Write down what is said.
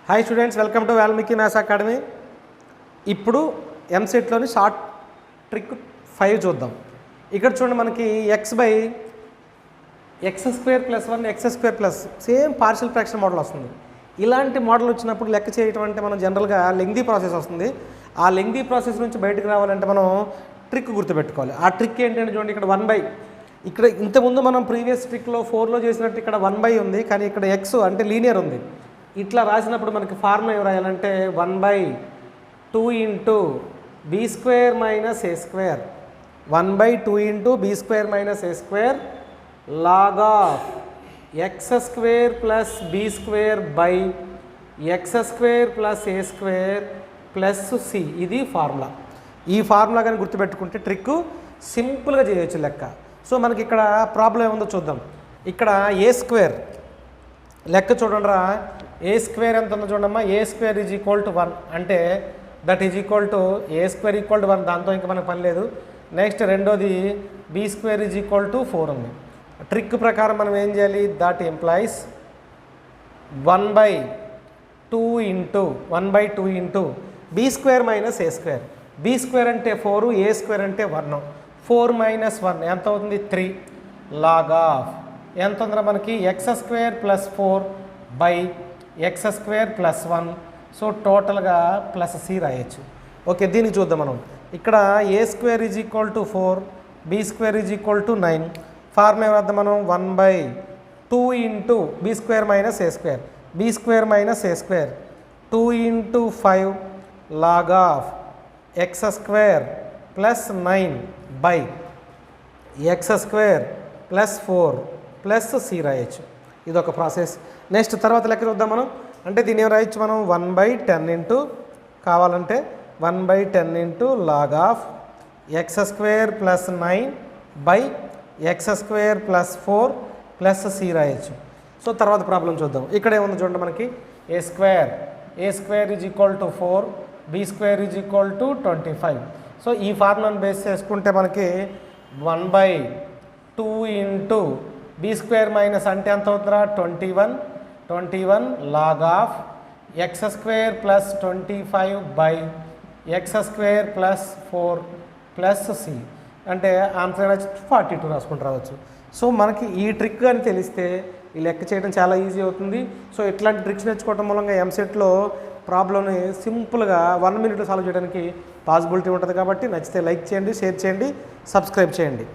Hi students, welcome to Valmiki maths academy. ఇప్పుడు ఎంసెట్లోని short trick 5 చూద్దాం. ఇక్కడ చూడండి, మనకి x/(x²+1) x² same partial fraction model వస్తుంది. ఇలాంటి మోడల్ వచ్చినప్పుడు లెక్క చేయటం అంటే మనం జనరల్గా లెంగ్దీ ప్రాసెస్ వస్తుంది. ఆ లెంగ్దీ ప్రాసెస్ నుంచి బయటకు రావాలంటే మనం ట్రిక్ గుర్తుపెట్టుకోవాలి. ఆ ట్రిక్ ఏంటంటే చూడండి, ఇక్కడ 1/, ఇక్కడ ఇంతకుముందు మనం ప్రీవియస్ ట్రిక్లో 4లో చేసినట్టు ఇక్కడ 1/, ఉంది, కానీ ఇక్కడ x అంటే లీనియర్ ఉంది. ఇట్లా రాసినప్పుడు మనకి ఫార్ములా ఏం రాయాలంటే 1/2 into b² minus a², 1/2 into b² minus a² log of x² plus b² by x² plus a² plus c. ఇది ఫార్ములా. ఈ ఫార్ములా కానీ గుర్తుపెట్టుకుంటే ట్రిక్ సింపుల్గా చేయొచ్చు లెక్క. సో మనకి ఇక్కడ ప్రాబ్లం ఏముందో చూద్దాం. ఇక్కడ a² లెక్క చూడండి రా. a² ఎంత ఉందో చూడమ్మా. a² ఈజ్ ఈక్వల్ టు 1 అంటే that is equal to a² equal to 1. దాంతో ఇంకా మనకు పని లేదు. నెక్స్ట్ రెండోది b² ఈజ్ ఈక్వల్ టు 4 ఉంది. ట్రిక్ ప్రకారం మనం ఏం చేయాలి, that employees 1/2 into b² minus a². b² అంటే 4, a² అంటే 1. 4 మైనస్ 1 ఎంత అవుతుంది, 3 లాగ్ ఆఫ్ ఎంత ఉందిరా మనకి x² plus 4 by x² plus 1. So టోటల్గా ప్లస్ c రాయొచ్చు. ఓకే, దీనికి చూద్దాం మనం. ఇక్కడ a² is equal to 4, b² is equal to 9. Formula వద్ద మనం 1/2 into b² minus a², b² minus a², 2 into 5 log of x² plus 9 by x² plus 4 plus c రాయొచ్చు. ఇదొక ప్రాసెస్. నెక్స్ట్ తర్వాత లెక్క చూద్దాం మనం. అంటే దీన్ని ఏం రాయొచ్చు మనం, 1/10 ఇంటూ కావాలంటే 1/10 into log of x² plus 9 by x² plus 4 plus c రాయొచ్చు. సో తర్వాత ప్రాబ్లం చూద్దాం. ఇక్కడ ఏముంది చూడండి, మనకి a² is equal to 4, b² is equal to 25. So ఈ ఫార్ములాను బేస్ చేసుకుంటే మనకి 1/2 ఇంటూ b² మైనస్ అంటే ఎంత అవుతుందా 21 log of x² plus 25 by x² plus 4 plus c. అంటే ఆన్సర్ 42 రాసుకుంటూ రావచ్చు. సో మనకి ఈ ట్రిక్ అని తెలిస్తే ఈ లెక్క చేయడం చాలా ఈజీ అవుతుంది. సో ఇట్లాంటి ట్రిక్స్ నేర్చుకోవడం మూలంగా ఎంసెట్లో ప్రాబ్లమ్ని సింపుల్గా 1 minute సాల్వ్ చేయడానికి పాసిబిలిటీ ఉంటుంది. కాబట్టి నచ్చితే లైక్ చేయండి, షేర్ చేయండి, సబ్స్క్రైబ్ చేయండి.